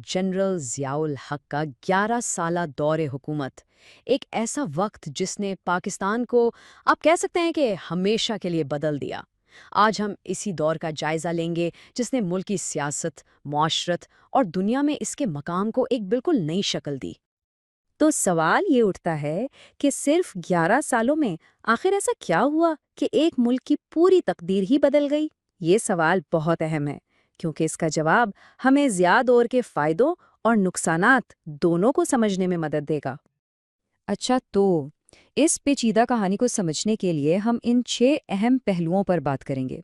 General Ziaul हक का 11 साला दौर हुकूमत, एक ऐसा वक्त जिसने पाकिस्तान को आप कह सकते हैं कि हमेशा के लिए बदल दिया। आज हम इसी दौर का जायज़ा लेंगे जिसने मुल्क की सियासत, मुआशरत और दुनिया में इसके मकाम को एक बिल्कुल नई शक्ल दी। तो सवाल ये उठता है कि सिर्फ 11 सालों में आखिर ऐसा क्या हुआ कि एक मुल्क की पूरी तकदीर ही बदल गई। ये सवाल बहुत अहम है, क्योंकि इसका जवाब हमें ज़िया दौर के फ़ायदों और नुकसानात दोनों को समझने में मदद देगा। अच्छा, तो इस पेचीदा कहानी को समझने के लिए हम इन 6 अहम पहलुओं पर बात करेंगे।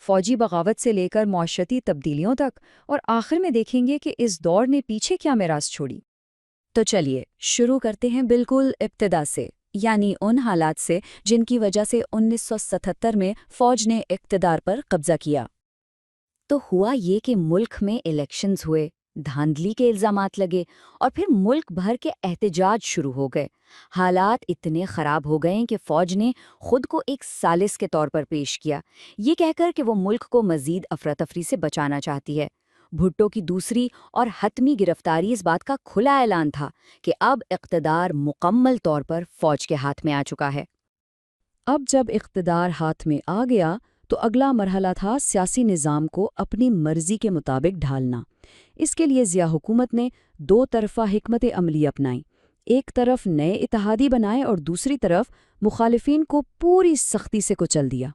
फौजी बगावत से लेकर मौशरती तब्दीलियों तक, और आखिर में देखेंगे कि इस दौर ने पीछे क्या मिरास छोड़ी। तो चलिए शुरू करते हैं बिल्कुल इब्तिदा से, यानी उन हालात से जिनकी वजह से 1977 में फौज ने इक़्तिदार पर कब्जा किया। तो हुआ ये कि मुल्क में इलेक्शंस हुए, धांधली के इल्जामात लगे और फिर मुल्क भर के एहतजाज शुरू हो गए। हालात इतने ख़राब हो गए कि फ़ौज ने खुद को एक सालिस के तौर पर पेश किया, ये कहकर कि वो मुल्क को मज़ीद अफरा-तफरी से बचाना चाहती है। भुट्टो की दूसरी और हतमी गिरफ्तारी इस बात का खुला ऐलान था कि अब इक़्तिदार मुकम्मल तौर पर फ़ौज के हाथ में आ चुका है। अब जब इक़्तिदार हाथ में आ गया, तो अगला मरहला था सियासी निज़ाम को अपनी मर्जी के मुताबिक ढालना। इसके लिए ज़िया हुकूमत ने दो तरफ़ा हिकमत अमली अपनाई। एक तरफ नए इत्तेहादी बनाए और दूसरी तरफ मुखालिफिन को पूरी सख्ती से कुचल दिया।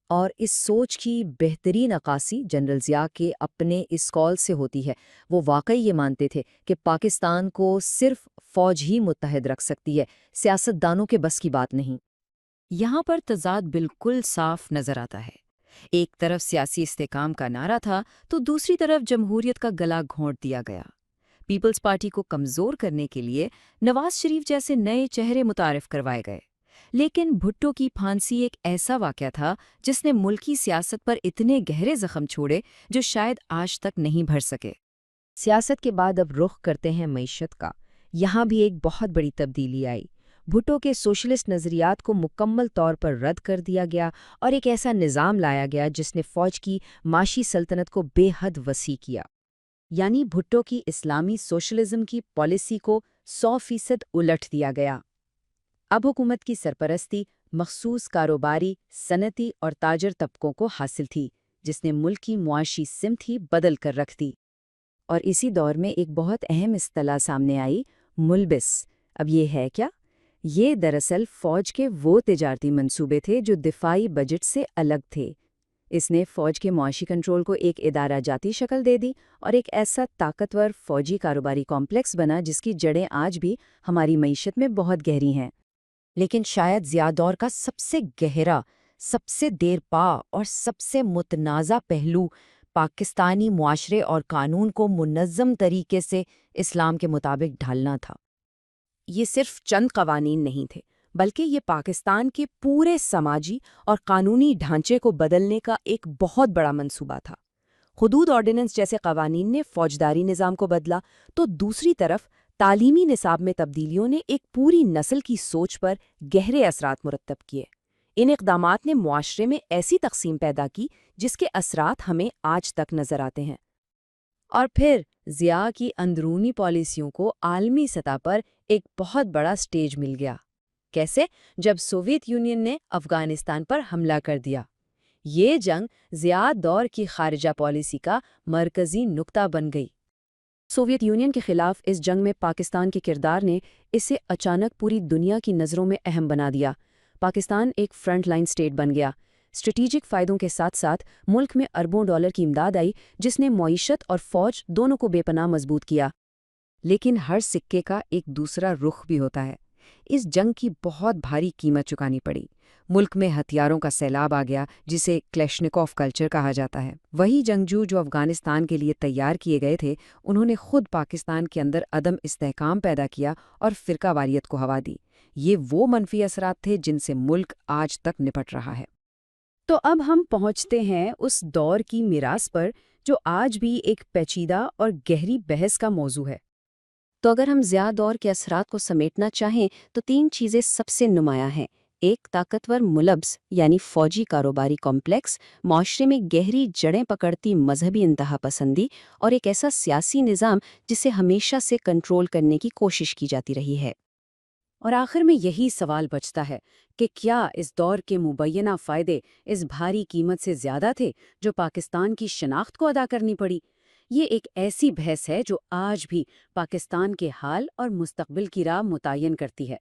और इस सोच की बेहतरीन अक्कासी जनरल ज़िया के अपने इस कॉल से होती है। वो वाकई ये मानते थे कि पाकिस्तान को सिर्फ फ़ौज ही मुत्तहद रख सकती है, सियासतदानों के बस की बात नहीं। यहाँ पर तज़ाद बिल्कुल साफ नज़र आता है। एक तरफ सियासी इस्तेकाम का नारा था, तो दूसरी तरफ जमहूरियत का गला घोंट दिया गया। पीपल्स पार्टी को कमज़ोर करने के लिए नवाज शरीफ जैसे नए चेहरे मुतारिफ करवाए गए। लेकिन भुट्टो की फांसी एक ऐसा वाक़या था जिसने मुल्की सियासत पर इतने गहरे ज़ख्म छोड़े जो शायद आज तक नहीं भर सके। सियासत के बाद अब रुख करते हैं मईशत का। यहाँ भी एक बहुत बड़ी तब्दीली आई। भुट्टो के सोशलिस्ट नज़रियात को मुकम्मल तौर पर रद्द कर दिया गया और एक ऐसा निज़ाम लाया गया जिसने फ़ौज की माशी सल्तनत को बेहद वसी किया। यानी भुट्टो की इस्लामी सोशलिज्म की पॉलिसी को 100% उलट दिया गया। अब हुकूमत की सरपरस्ती मखसूस कारोबारी, सनती और ताजर तबकों को हासिल थी, जिसने मुल्क की मुआशी सिमत ही बदल कर रख दी। और इसी दौर में एक बहुत अहम इस्तिलाह सामने आई, मुलबिस। अब ये है क्या? ये दरअसल फ़ौज के वो तिजारती मंसूबे थे जो दिफाई बजट से अलग थे। इसने फ़ौज के मुआशी कंट्रोल को एक इदारा जाती शक्ल दे दी और एक ऐसा ताकतवर फ़ौजी कारोबारी कॉम्प्लेक्स बना जिसकी जड़ें आज भी हमारी मईशत में बहुत गहरी हैं। लेकिन शायद ज़िया दौर का सबसे गहरा, सबसे देरपा और सबसे मुतनाज़ा पहलू पाकिस्तानी मुआशरे और कानून को मुनज़्ज़म तरीके से इस्लाम के मुताबिक ढालना था। ये सिर्फ चंद कवानीन नहीं थे, बल्कि ये पाकिस्तान के पूरे समाजी और कानूनी ढांचे को बदलने का एक बहुत बड़ा मंसूबा था। हुदूद ऑर्डिनेंस जैसे कवानीन ने फौजदारी निज़ाम को बदला, तो दूसरी तरफ तालीमी निसाब में तब्दीलियों ने एक पूरी नस्ल की सोच पर गहरे असरात मुरत्तब किए। इन इक़दामात ने मुआशरे में ऐसी तक़सीम पैदा की जिसके असरात हमें आज तक नज़र आते हैं। और फिर ज़िया की अंदरूनी पॉलिसियों को आलमी सतह पर एक बहुत बड़ा स्टेज मिल गया। कैसे? जब सोवियत यूनियन ने अफ़गानिस्तान पर हमला कर दिया। ये जंग ज़िया दौर की खारिजा पॉलिसी का मरकज़ी नुक्ता बन गई। सोवियत यूनियन के खिलाफ इस जंग में पाकिस्तान के किरदार ने इसे अचानक पूरी दुनिया की नज़रों में अहम बना दिया। पाकिस्तान एक फ्रंट लाइन स्टेट बन गया। स्ट्रेटेजिक फ़ायदों के साथ साथ मुल्क में अरबों डॉलर की इमदाद आई, जिसने मईशत और फ़ौज दोनों को बेपनाह मजबूत किया। लेकिन हर सिक्के का एक दूसरा रुख भी होता है। इस जंग की बहुत भारी कीमत चुकानी पड़ी। मुल्क में हथियारों का सैलाब आ गया, जिसे क्लेशनिकोव कल्चर कहा जाता है। वही जंगजू जो अफ़गानिस्तान के लिए तैयार किए गए थे, उन्होंने खुद पाकिस्तान के अंदर अदम इस्तेहकाम पैदा किया और फ़िरकावारियत को हवा दी। ये वो मनफी असरात थे जिनसे मुल्क आज तक निपट रहा है। तो अब हम पहुंचते हैं उस दौर की मिरास पर जो आज भी एक पेचीदा और गहरी बहस का मौजू है। तो अगर हम ज़िया दौर के असरात को समेटना चाहें तो 3 चीज़ें सबसे नुमायां हैं। ایک طاقتور ملبس یعنی فوجی کاروباری کمپلیکس، معاشرے میں گہری جڑیں پکڑتی مذہبی انتہا پسندی اور ایک ایسا سیاسی نظام جسے ہمیشہ سے کنٹرول کرنے کی کوشش کی جاتی رہی ہے۔ اور آخر میں یہی سوال بچتا ہے کہ کیا اس دور کے مبینہ فائدے اس بھاری قیمت سے زیادہ تھے جو پاکستان کی شناخت کو ادا کرنی پڑی؟ یہ ایک ایسی بحث ہے جو آج بھی پاکستان کے حال اور مستقبل کی راہ متعین کرتی ہے۔